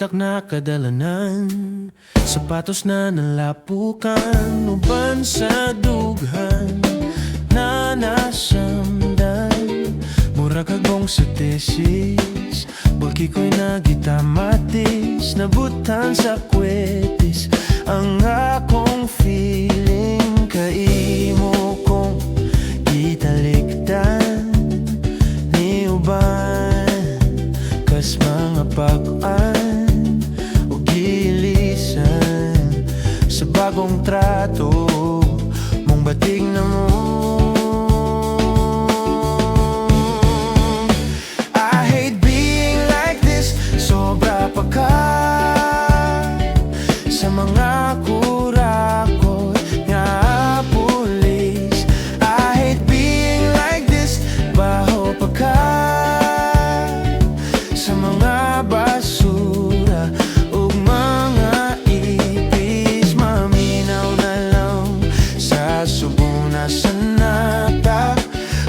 itak na kadalanan, sapatos na nalapukan, uban sa dughan na nasamdan. Mura kagong sa tesis, bulki ko'y nagitamatis, nabutan sa kwetis ang akong feeling. Kaimo kong italikdan ni uban, kas mga pag-an o gilisan sa bagong trato mong batig na mo. I hate being like this, sobra pa ka sa mga kurakot nga pulis. I hate being like this, baho pa ka sa mga basura ug mga ipis. Maminaw na lang sa subuna sa nata,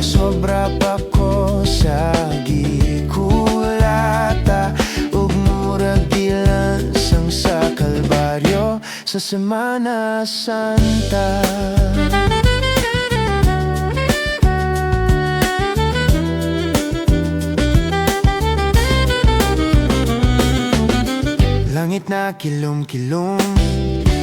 sobra pa ko sa gikulata ug murag gilansang sa Kalbaryo sa Semana Santa. Langit na kilom-kilom,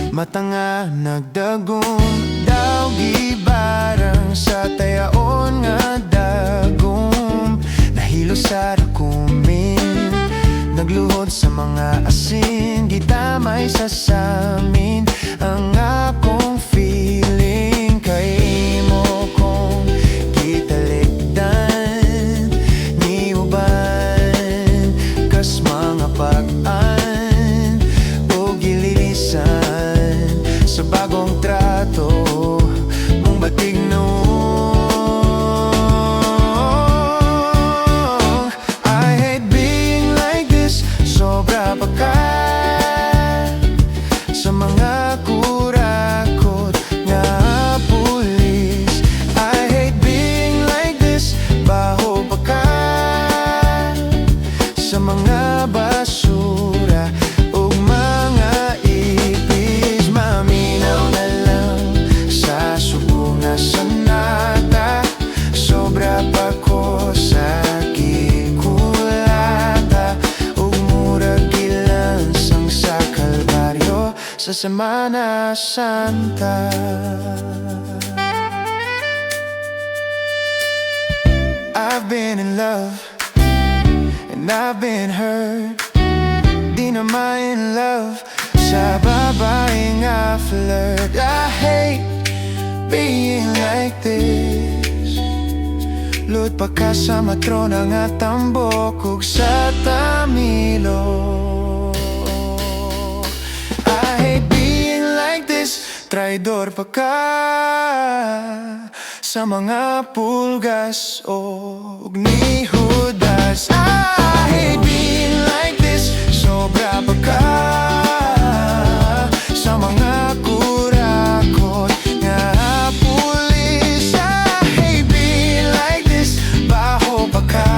mata nga nagdagom, daw gibarang sa tayaon nga dagom. Nahilo sa dakumin, nagluhod sa mga asin, gitamay sa samin ang akong feeling. Kaimo kong kitalikdan ni uban, kas mga pag-an o gililisan sa bagong trato mong batig no. I hate being like this, sobra pa ka sa mga kurakot nga pulis. I hate being like this, baho pa ka sa mga basura ug mga ipis. Maminaw na lang sa subuna sa nata, sobra pa ko sa gikulata ug murag gilansang sa Kalbaryo sa Semana Santa. I've been in love and I've been hurt, di naman in love sa babaeng nga flirt. I hate being like this, lut pa ka sa matrona nga tambok ug sa tamilo. I hate being like this, traidor pa ka sa mga pulgas o ni Judas. I hate being like this, sobra pa ka sa mga kurakot nga pulis. I hate being like this, baho pa ka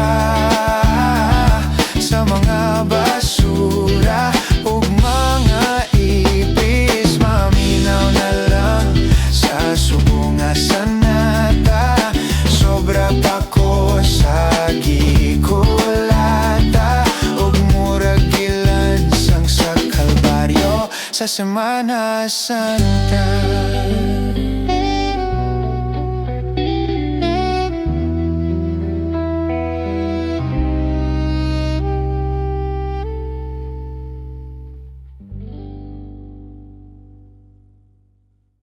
sa mga basura ug mga ipis. Maminaw na lang sa subunga sa nata, sobra pa ko sa gikulata ug murag gilansang sa Kalbaryo sa Semana Santa.